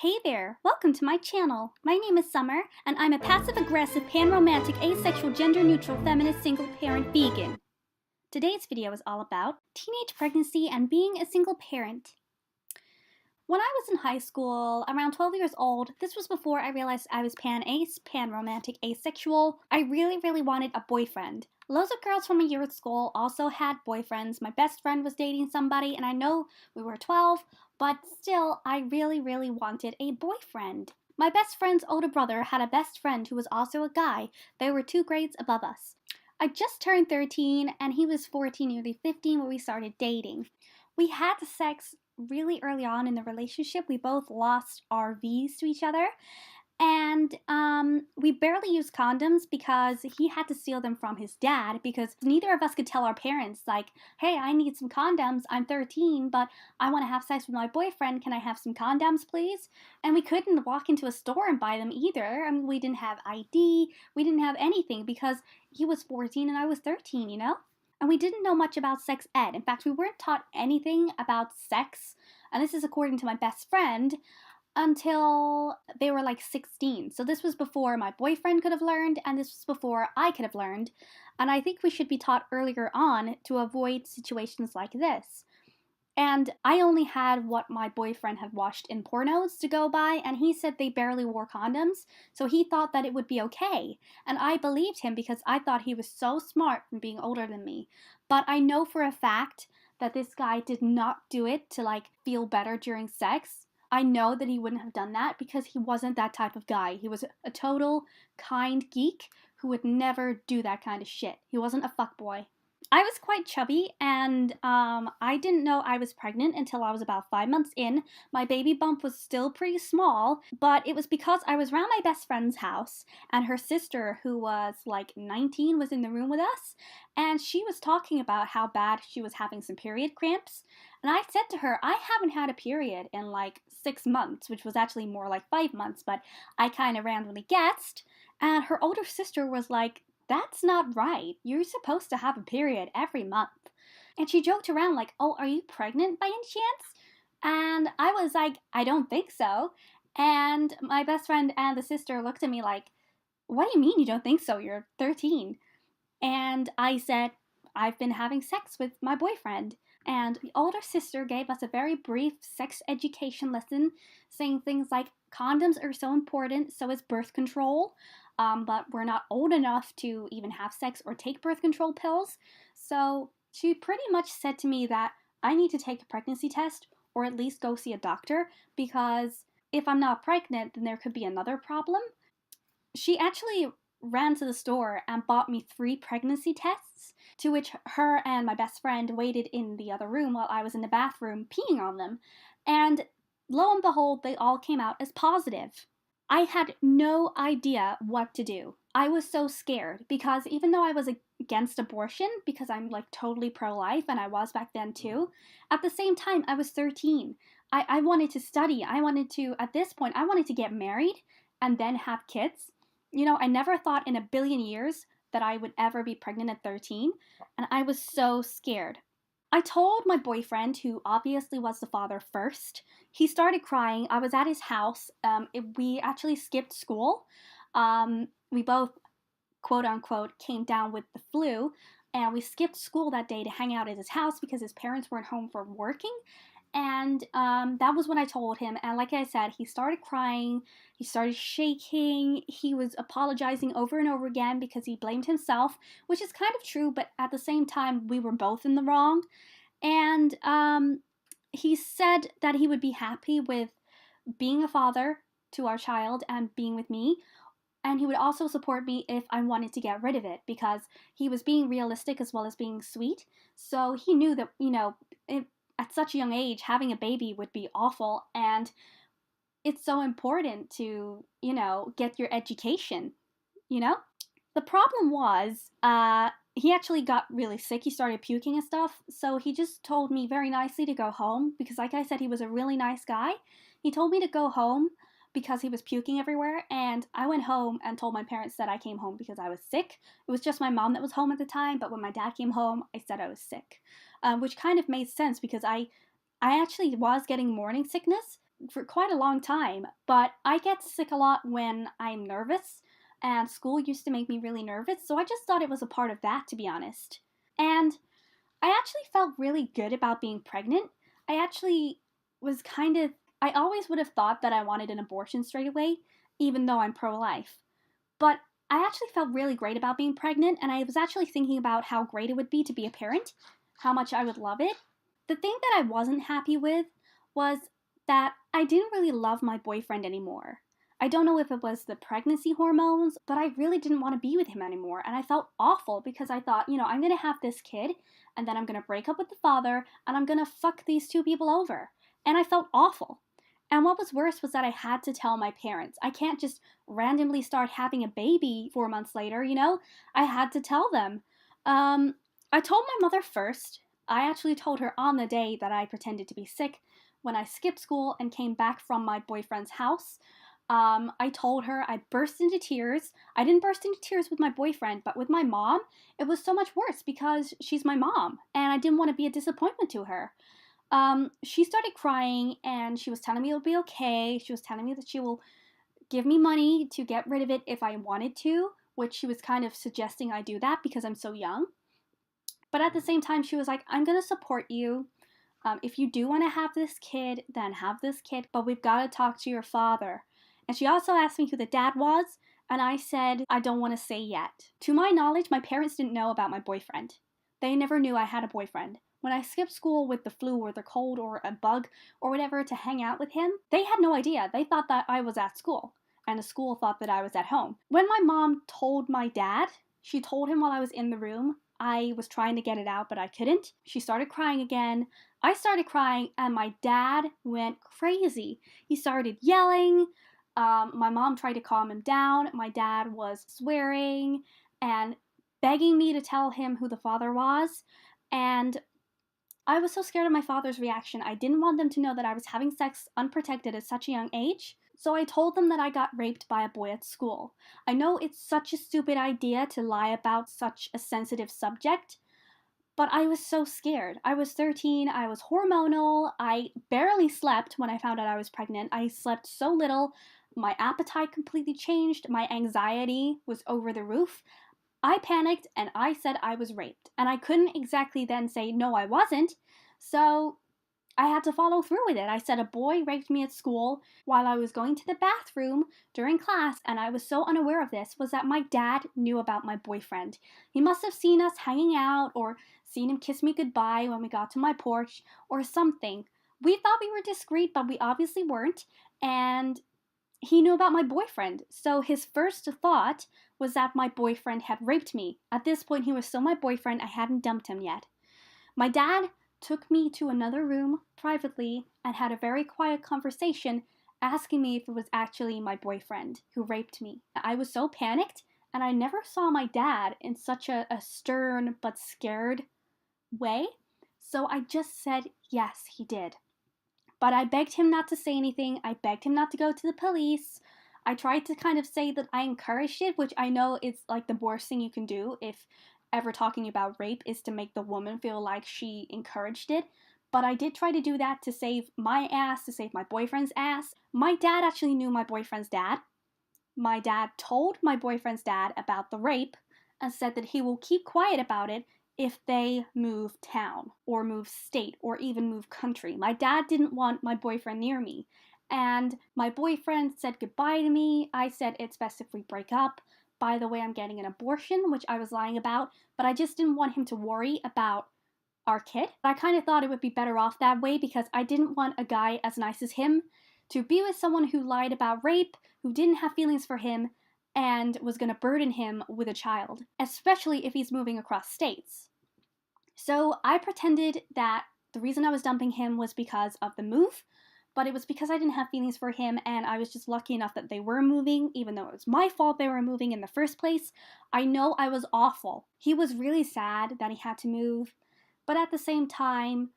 Hey there, welcome to my channel. My name is Summer, and I'm a passive-aggressive, pan-romantic, asexual, gender-neutral, feminist, single-parent vegan. Today's video is all about teenage pregnancy and being a single parent. When I was in high school, around 12 years old, this was before I realized I was pan-ace, pan-romantic, asexual. I really wanted a boyfriend. Loads of girls from my year at school also had boyfriends. My best friend was dating somebody, and I know we were 12, but still, I really wanted a boyfriend. My best friend's older brother had a best friend who was also a guy. They were 2 grades above us. I just turned 13, and he was 14, nearly 15, when we started dating. We had sex really early on in the relationship. We both lost our V's to each other, and we barely used condoms because he had to steal them from his dad, because neither of us could tell our parents, like, hey, I need some condoms, I'm 13, but I want to have sex with my boyfriend, can I have some condoms, please? And we couldn't walk into a store and buy them either. I mean, we didn't have ID, we didn't have anything, because he was 14 and I was 13, you know? And we didn't know much about sex ed. In fact, we weren't taught anything about sex, and this is according to my best friend, until they were like 16. So this was before my boyfriend could have learned, and this was before I could have learned. And I think we should be taught earlier on to avoid situations like this. And I only had what my boyfriend had watched in pornos to go by, and he said they barely wore condoms, so he thought that it would be okay. And I believed him because I thought he was so smart from being older than me. But I know for a fact that this guy did not do it to, like, feel better during sex. I know that he wouldn't have done that because he wasn't that type of guy. He was a total kind geek who would never do that kind of shit. He wasn't a fuckboy. I was quite chubby, and I didn't know I was pregnant until I was about 5 months in. My baby bump was still pretty small, but it was because I was around my best friend's house, and her sister, who was like 19, was in the room with us, and she was talking about how bad she was having some period cramps. And I said to her, I haven't had a period in like 6 months, which was actually more like 5 months, but I kind of randomly guessed. And her older sister was like, that's not right. You're supposed to have a period every month. And she joked around like, oh, are you pregnant by any chance? And I was like, I don't think so. And my best friend and the sister looked at me like, what do you mean you don't think so? You're 13. And I said, I've been having sex with my boyfriend. And the older sister gave us a very brief sex education lesson, saying things like, condoms are so important, so is birth control. But we're not old enough to even have sex or take birth control pills. So she pretty much said to me that I need to take a pregnancy test or at least go see a doctor, because if I'm not pregnant, then there could be another problem. She actually ran to the store and bought me 3 pregnancy tests, to which her and my best friend waited in the other room while I was in the bathroom peeing on them. And lo and behold, they all came out as positive. I had no idea what to do. I was so scared because even though I was against abortion, because I'm like totally pro-life, and I was back then too, at the same time I was 13. I wanted to study. At this point, I wanted to get married and then have kids. You know, I never thought in a billion years that I would ever be pregnant at 13, and I was so scared. I told my boyfriend, who obviously was the father first. He started crying. I was at his house. We actually skipped school. We both, quote unquote, came down with the flu, and we skipped school that day to hang out at his house because his parents weren't home from working. And that was when I told him, and like I said, he started crying, he started shaking, he was apologizing over and over again because he blamed himself, which is kind of true, but at the same time, we were both in the wrong. And he said that he would be happy with being a father to our child and being with me, and he would also support me if I wanted to get rid of it, because he was being realistic as well as being sweet. So he knew that, you know, at such a young age, having a baby would be awful, and it's so important to, you know, get your education, you know? The problem was, he actually got really sick. He started puking and stuff, so he just told me very nicely to go home, because like I said, he was a really nice guy. He told me to go home because he was puking everywhere, and I went home and told my parents that I came home because I was sick. It was just my mom that was home at the time, but when my dad came home, I said I was sick, which kind of made sense because I actually was getting morning sickness, for quite a long time, but I get sick a lot when I'm nervous, and school used to make me really nervous, so I just thought it was a part of that, to be honest. And I actually felt really good about being pregnant. I actually was I always would have thought that I wanted an abortion straight away, even though I'm pro life. But I actually felt really great about being pregnant, and I was actually thinking about how great it would be to be a parent, how much I would love it. The thing that I wasn't happy with was that I didn't really love my boyfriend anymore. I don't know if it was the pregnancy hormones, but I really didn't want to be with him anymore. And I felt awful because I thought, I'm going to have this kid, and then I'm going to break up with the father, and I'm going to fuck these two people over. And I felt awful. And what was worse was that I had to tell my parents. I can't just randomly start having a baby 4 months later, I had to tell them. I told my mother first. I actually told her on the day that I pretended to be sick when I skipped school and came back from my boyfriend's house. I told her, I burst into tears. I didn't burst into tears with my boyfriend, but with my mom, it was so much worse because she's my mom and I didn't want to be a disappointment to her. She started crying and she was telling me it'll be okay. She was telling me that she will give me money to get rid of it if I wanted to, which she was kind of suggesting I do that because I'm so young. But at the same time, she was like, I'm going to support you. If you do want to have this kid, then have this kid, but we've got to talk to your father. And she also asked me who the dad was, and I said, I don't want to say yet. To my knowledge, my parents didn't know about my boyfriend. They never knew I had a boyfriend. When I skipped school with the flu or the cold or a bug or whatever to hang out with him, they had no idea. They thought that I was at school, and the school thought that I was at home. When my mom told my dad, she told him while I was in the room. I was trying to get it out, but I couldn't. She started crying again. I started crying, and my dad went crazy. He started yelling. My mom tried to calm him down. My dad was swearing and begging me to tell him who the father was. And I was so scared of my father's reaction. I didn't want them to know that I was having sex unprotected at such a young age. So I told them that I got raped by a boy at school. I know it's such a stupid idea to lie about such a sensitive subject, but I was so scared. I was 13, I was hormonal, I barely slept when I found out I was pregnant. I slept so little, my appetite completely changed, my anxiety was over the roof. I panicked and I said I was raped. And I couldn't exactly then say, no, I wasn't. So I had to follow through with it. I said a boy raped me at school while I was going to the bathroom during class, and I was so unaware of this, was that my dad knew about my boyfriend. He must have seen us hanging out or seen him kiss me goodbye when we got to my porch or something. We thought we were discreet, but we obviously weren't, and he knew about my boyfriend. So his first thought was that my boyfriend had raped me. At this point, he was still my boyfriend. I hadn't dumped him yet. My dad took me to another room privately and had a very quiet conversation asking me if it was actually my boyfriend who raped me. I was so panicked, and I never saw my dad in such a stern but scared way, so I just said yes, he did. But I begged him not to say anything. I begged him not to go to the police. I tried to kind of say that I encouraged it, which I know is like the worst thing you can do if ever talking about rape is to make the woman feel like she encouraged it. But I did try to do that to save my ass, to save my boyfriend's ass. My dad actually knew my boyfriend's dad. My dad told my boyfriend's dad about the rape and said that he will keep quiet about it if they move town or move state or even move country. My dad didn't want my boyfriend near me. And my boyfriend said goodbye to me. I said it's best if we break up. By the way, I'm getting an abortion, which I was lying about, but I just didn't want him to worry about our kid. I kind of thought it would be better off that way because I didn't want a guy as nice as him to be with someone who lied about rape, who didn't have feelings for him, and was going to burden him with a child, especially if he's moving across states. So I pretended that the reason I was dumping him was because of the move, but it was because I didn't have feelings for him, and I was just lucky enough that they were moving, even though it was my fault they were moving in the first place. I know I was awful. He was really sad that he had to move, but at the same time,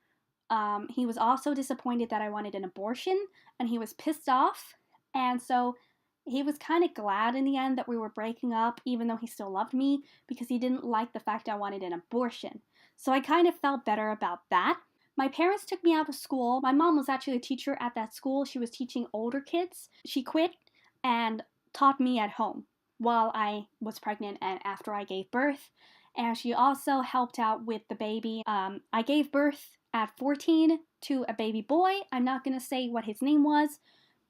he was also disappointed that I wanted an abortion, and he was pissed off, and so he was kind of glad in the end that we were breaking up, even though he still loved me, because he didn't like the fact I wanted an abortion. So I kind of felt better about that. My parents took me out of school. My mom was actually a teacher at that school. She was teaching older kids. She quit and taught me at home while I was pregnant and after I gave birth. And she also helped out with the baby. I gave birth at 14 to a baby boy. I'm not going to say what his name was,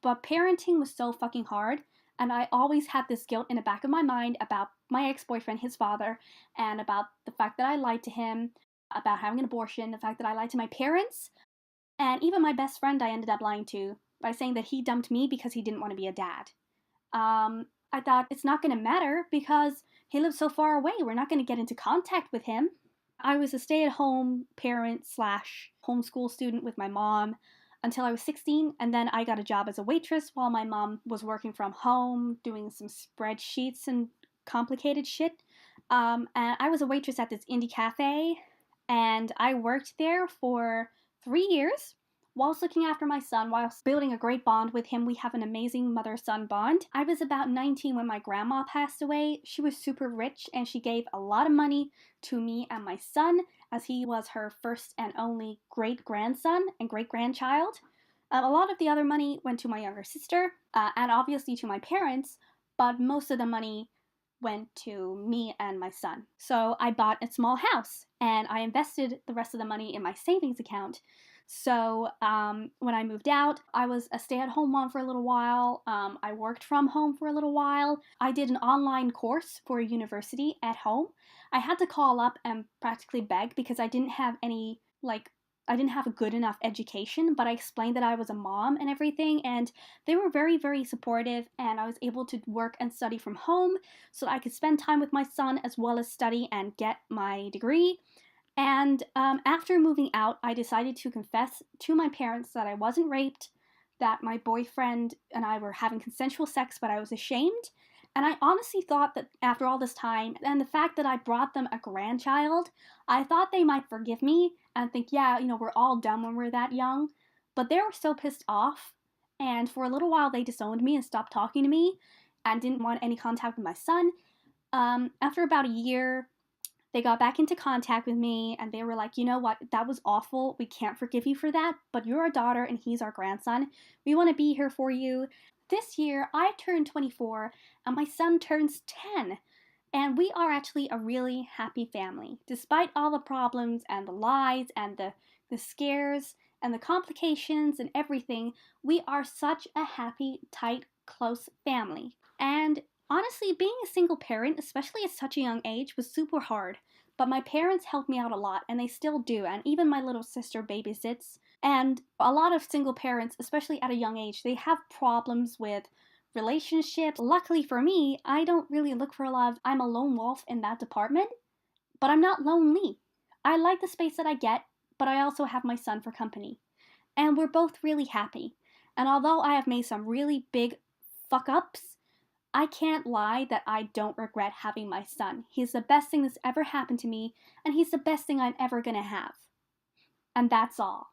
but parenting was so fucking hard. And I always had this guilt in the back of my mind about my ex-boyfriend, his father, and about the fact that I lied to him, about having an abortion, the fact that I lied to my parents, and even my best friend I ended up lying to by saying that he dumped me because he didn't want to be a dad. I thought it's not going to matter because he lives so far away. We're not going to get into contact with him. I was a stay-at-home parent slash homeschool student with my mom until I was 16, and then I got a job as a waitress while my mom was working from home, doing some spreadsheets and complicated shit. And I was a waitress at this indie cafe, and I worked there for 3 years whilst looking after my son, whilst building a great bond with him. We have an amazing mother-son bond. I was about 19 when my grandma passed away. She was super rich, and she gave a lot of money to me and my son, as he was her first and only great-grandson and great-grandchild. A lot of the other money went to my younger sister, and obviously to my parents, but most of the money went to me and my son. So I bought a small house, and I invested the rest of the money in my savings account. So when I moved out, I was a stay-at-home mom for a little while. I worked from home for a little while. I did an online course for a university at home. I had to call up and practically beg because I didn't have any, I didn't have a good enough education, but I explained that I was a mom and everything, and they were very, very supportive, and I was able to work and study from home so I could spend time with my son as well as study and get my degree. And after moving out, I decided to confess to my parents that I wasn't raped, that my boyfriend and I were having consensual sex, but I was ashamed. And I honestly thought that after all this time, and the fact that I brought them a grandchild, I thought they might forgive me and think, yeah, we're all dumb when we're that young. But they were so pissed off, and for a little while they disowned me and stopped talking to me and didn't want any contact with my son. After about a year, they got back into contact with me, and they were like, you know what, that was awful. We can't forgive you for that, but you're our daughter and he's our grandson. We want to be here for you. This year, I turned 24 and my son turns 10. And we are actually a really happy family. Despite all the problems and the lies and the scares and the complications and everything, we are such a happy, tight, close family. And honestly, being a single parent, especially at such a young age, was super hard. But my parents helped me out a lot, and they still do, and even my little sister babysits. And a lot of single parents, especially at a young age, they have problems with relationships. Luckily for me, I don't really look for a lot of, I'm a lone wolf in that department, but I'm not lonely. I like the space that I get, but I also have my son for company. And we're both really happy. And although I have made some really big fuck ups, I can't lie that I don't regret having my son. He's the best thing that's ever happened to me, and he's the best thing I'm ever gonna have. And that's all.